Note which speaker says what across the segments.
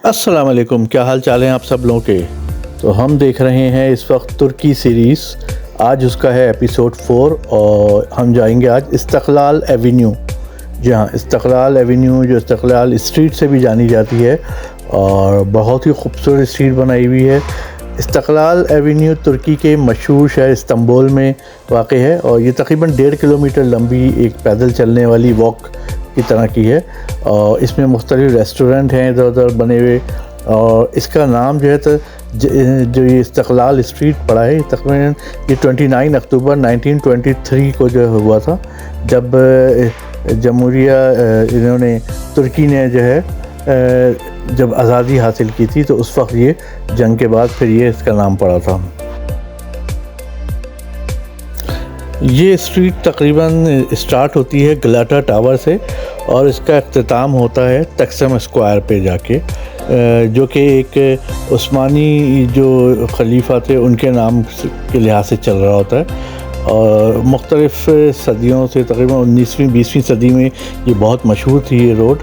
Speaker 1: अस्सलाम वालेकुम, क्या हाल चाल हैं आप सब लोगों के। तो हम देख रहे हैं इस वक्त तुर्की सीरीज़। आज उसका है एपिसोड 4 और हम जाएंगे आज इस्तक़लाल एवेन्यू। जी हाँ, इस्तक़लाल एवेन्यू जो इस्तक़लाल स्ट्रीट से भी जानी जाती है और बहुत ही खूबसूरत स्ट्रीट बनाई हुई है। इस्तक़लाल एवेन्यू तुर्की के मशहूर शहर इस्तांबुल में वाक़ है और ये तकरीबन 1.5 किलोमीटर लंबी एक पैदल चलने वाली वॉक की तरह की है। और इसमें मुख्तलिफ़ रेस्टोरेंट हैं इधर उधर बने हुए और इसका नाम जो है तो जो ये इस्तक़लाल स्ट्रीट पड़ा है तकरीबन ये 29 अक्टूबर 1923 को जो हुआ था, जब जमहूरिया इन्होंने तुर्की ने जो है जब आज़ादी हासिल की थी, तो उस वक्त ये जंग के बाद फिर ये इसका नाम पड़ा था। ये स्ट्रीट तकरीबन स्टार्ट होती है गलाटा टावर से और इसका अख्तिताम होता है तक्सम स्क्वायर पे जाके, जो कि एक उस्मानी जो खलीफा थे उनके नाम के लिहाज से चल रहा होता है। और मुख्तलिफ़ सदियों से तकरीबन 19वीं-20वीं सदी में ये बहुत मशहूर थी ये रोड।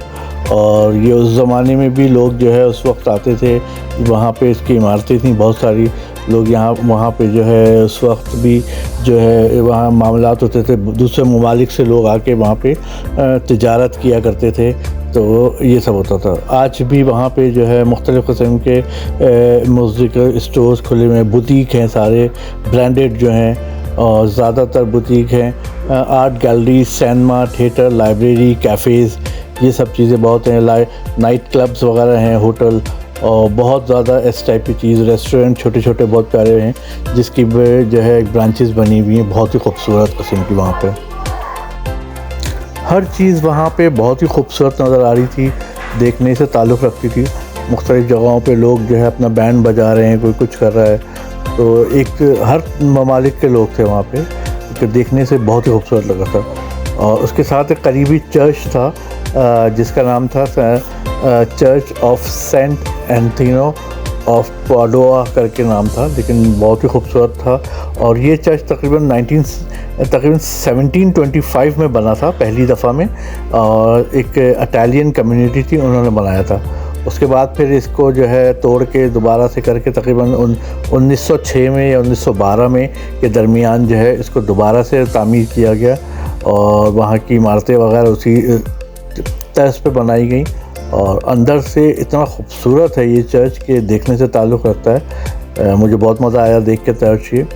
Speaker 1: और ये उस ज़माने में भी लोग जो है उस वक्त आते थे, वहाँ पे इसकी इमारतें थी बहुत सारी, लोग यहाँ वहाँ पे जो है उस वक्त भी जो है वहाँ मामलात होते थे, दूसरे ममालिक से लोग आके वहाँ पे तिजारत किया करते थे, तो ये सब होता था। आज भी वहाँ पे जो है मुख्तलिफ़ किस्म के म्यूज़िक स्टोर्स खुले हुए हैं, बुटीक हैं सारे ब्रांडेड जो हैं और ज़्यादातर बुटीक हैं, art gallery, cinema, theatre, library, cafes, ये सब चीज़ें बहुत हैं। नाइट क्लब्स वगैरह हैं, होटल और बहुत ज़्यादा इस टाइप की चीज़, रेस्टोरेंट छोटे छोटे बहुत प्यारे हैं जिसकी जो है ब्रांचेस बनी हुई हैं बहुत ही खूबसूरत किस्म की। वहाँ पे हर चीज़ वहाँ पे बहुत ही खूबसूरत नज़र आ रही थी, देखने से ताल्लुक़ रखती थी। मुख्तलिफ़ जगहों पे लोग जो है अपना बैंड बजा रहे हैं, कोई कुछ कर रहा है, तो एक हर ममालिक के लोग थे वहाँ पे, तो देखने से बहुत ही खूबसूरत लगा था। और उसके साथ एक करीबी चर्च था जिसका नाम था church of saint Anthony of Padua करके नाम था, लेकिन बहुत ही खूबसूरत था। और ये चर्च तकरीबन 1725 में बना था पहली दफ़ा में, और एक इटालियन कम्युनिटी थी उन्होंने बनाया था। उसके बाद फिर इसको जो है तोड़ के दोबारा से करके तकरीबन 1906 में या 1912 में के दरमियान जो है इसको दोबारा से तामीर किया गया और वहाँ की इमारतें वगैरह उसी तर्ज पे बनाई गई। और अंदर से इतना खूबसूरत है ये चर्च के देखने से ताल्लुक़ रखता है। मुझे बहुत मज़ा आया देख के चर्च ये,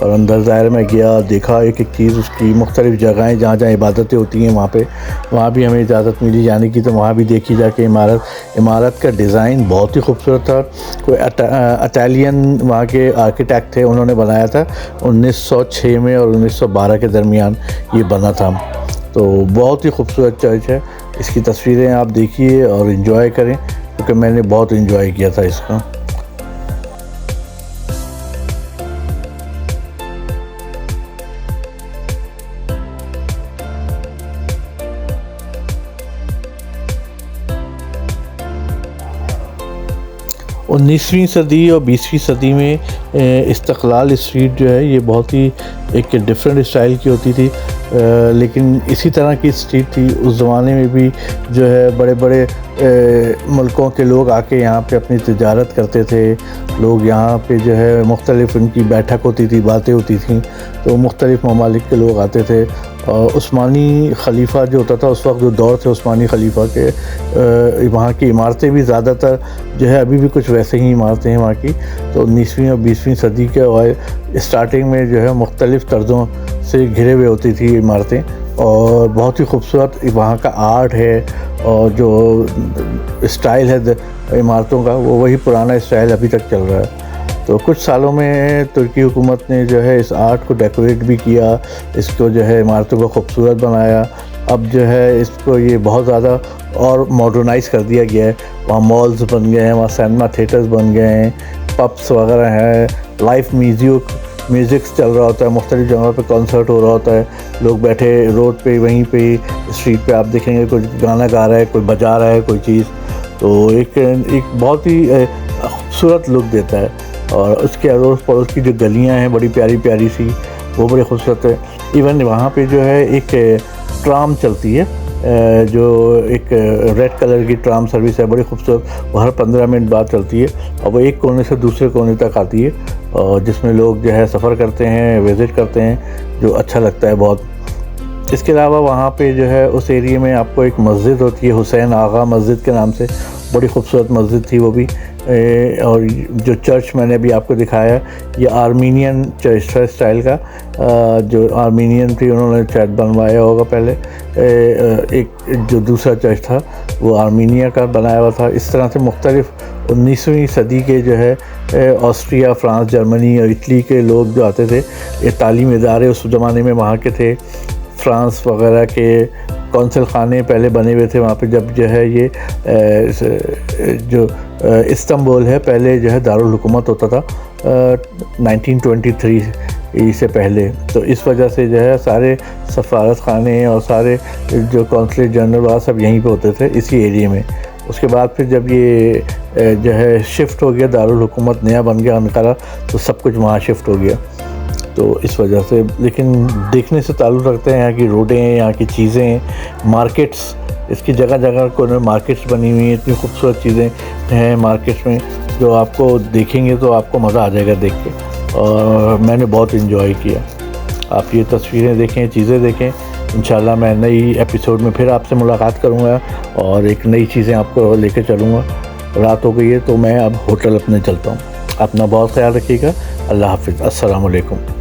Speaker 1: और अंदर ज़ाहिर में गया, देखा एक एक चीज़ उसकी, मुख्तलिफ़ जगहें जहाँ जहाँ इबादतें होती हैं वहाँ भी हमें इजाज़त मिली जाने की, तो वहाँ भी देखी जाके इमारत का डिज़ाइन बहुत ही खूबसूरत था। कोई इटालियन वहाँ के आर्किटेक्ट थे, उन्होंने बनाया था 1906 में और 1912 के दरमियान ये बना था। तो बहुत ही खूबसूरत चर्च है, इसकी तस्वीरें आप देखिए और इन्जॉय करें, क्योंकि मैंने बहुत इन्जॉय किया था इसका। उन्नीसवीं सदी और 20वीं सदी में इस्तक़लाल स्ट्रीट जो है ये बहुत ही एक डिफरेंट स्टाइल की होती थी, लेकिन इसी तरह की स्ट्रीट थी उस ज़माने में भी। जो है बड़े बड़े मुल्कों के लोग आके यहाँ पे अपनी तिजारत करते थे, लोग यहाँ पे जो है मुख्तलिफ़ उनकी बैठक होती थी, बातें होती थी, तो मुख्तलिफ़ ममालिक के लोग आते थे। और उस्मानी खलीफा जो होता था उस वक्त, जो दौर थे उस्मानी खलीफा के, वहाँ की इमारतें भी ज़्यादातर जो है अभी भी कुछ वैसे ही इमारतें हैं वहाँ की। तो 19वीं और 20वीं सदी के स्टार्टिंग में जो है मुख्तलिफ़ तर्ज़ों से घिरे हुए होती थी इमारतें, और बहुत ही खूबसूरत वहाँ का आर्ट है और जो स्टाइल है इमारतों का वो वही पुराना स्टाइल अभी तक चल रहा है। तो कुछ सालों में तुर्की हुकूमत ने जो है इस आर्ट को डेकोरेट भी किया, इसको जो है इमारतों को खूबसूरत बनाया। अब जो है इसको ये बहुत ज़्यादा और मॉडर्नाइज़ कर दिया गया है, वहाँ मॉल्स बन गए हैं, वहाँ सिनेमा थिएटर्स बन गए हैं, पब्स वगैरह हैं, लाइव म्यूज़िक चल रहा होता है, मुख्तलिफ़ जगहों पे कॉन्सर्ट हो रहा होता है, लोग बैठे रोड पे वहीं पे स्ट्रीट पे आप देखेंगे कोई गाना गा रहा है, कोई बजा रहा है कोई चीज़, तो एक बहुत ही खूबसूरत लुक देता है। और उसके अड़ोस पड़ोस की जो गलियां हैं बड़ी प्यारी प्यारी सी, वो बड़ी खूबसूरत है। इवन वहाँ पे जो है एक ट्राम चलती है जो एक रेड कलर की ट्राम सर्विस है, बड़ी खूबसूरत। वो हर 15 मिनट बाद चलती है और वो एक कोने से दूसरे कोने तक आती है, और जिसमें लोग जो है सफ़र करते हैं, विज़िट करते हैं, जो अच्छा लगता है बहुत। इसके अलावा वहाँ पे जो है उस एरिया में आपको एक मस्जिद होती है, हुसैन आगा मस्जिद के नाम से, बड़ी खूबसूरत मस्जिद थी वो भी। और जो चर्च मैंने अभी आपको दिखाया, ये आर्मीनियन चर्च था स्टाइल का, जो आर्मीनियन थी उन्होंने शायद बनवाया होगा पहले। एक जो दूसरा चर्च था वो आर्मीनिया का बनाया हुआ था। इस तरह से मुख्तलिफ़ 19वीं सदी के जो है ऑस्ट्रिया, फ्रांस, जर्मनी और इटली के लोग जो आते थे, ये तालीमी इदारे उस ज़माने में वहाँ के थे। फ्रांस वगैरह के कौंसल खाने पहले बने हुए थे वहाँ पे, जब जो है ये जो इस्तांबुल है पहले जो है दारुल हुकूमत होता था 1923 से पहले। तो इस वजह से जो है सारे सफारत खाने और सारे जो कौंसलेट जनरल वगैरह सब यहीं पे होते थे, इसी एरिया में। उसके बाद फिर जब ये जो है शिफ्ट हो गया, दारुल हुकूमत नया बन गया अंकारा, तो सब कुछ वहाँ शिफ्ट हो गया। तो इस वजह से, लेकिन देखने से ताल्लुक़ रखते हैं यहाँ की रोडें, यहाँ की चीज़ें, मार्केट्स, इसकी जगह जगह को मार्केट्स बनी हुई हैं, इतनी खूबसूरत चीज़ें हैं मार्केट्स में, जो आपको देखेंगे तो आपको मज़ा आ जाएगा देख के। और मैंने बहुत इन्जॉय किया। आप ये तस्वीरें देखें, चीज़ें देखें। इंशाल्लाह मैं नई एपिसोड में फिर आपसे मुलाकात करूँगा और एक नई चीज़ें आपको लेकर चलूँगा। रात हो गई है तो मैं अब होटल अपने चलता हूँ। अपना बहुत ख्याल रखिएगा। अल्लाह हाफ़िज़। अस्सलाम वालेकुम।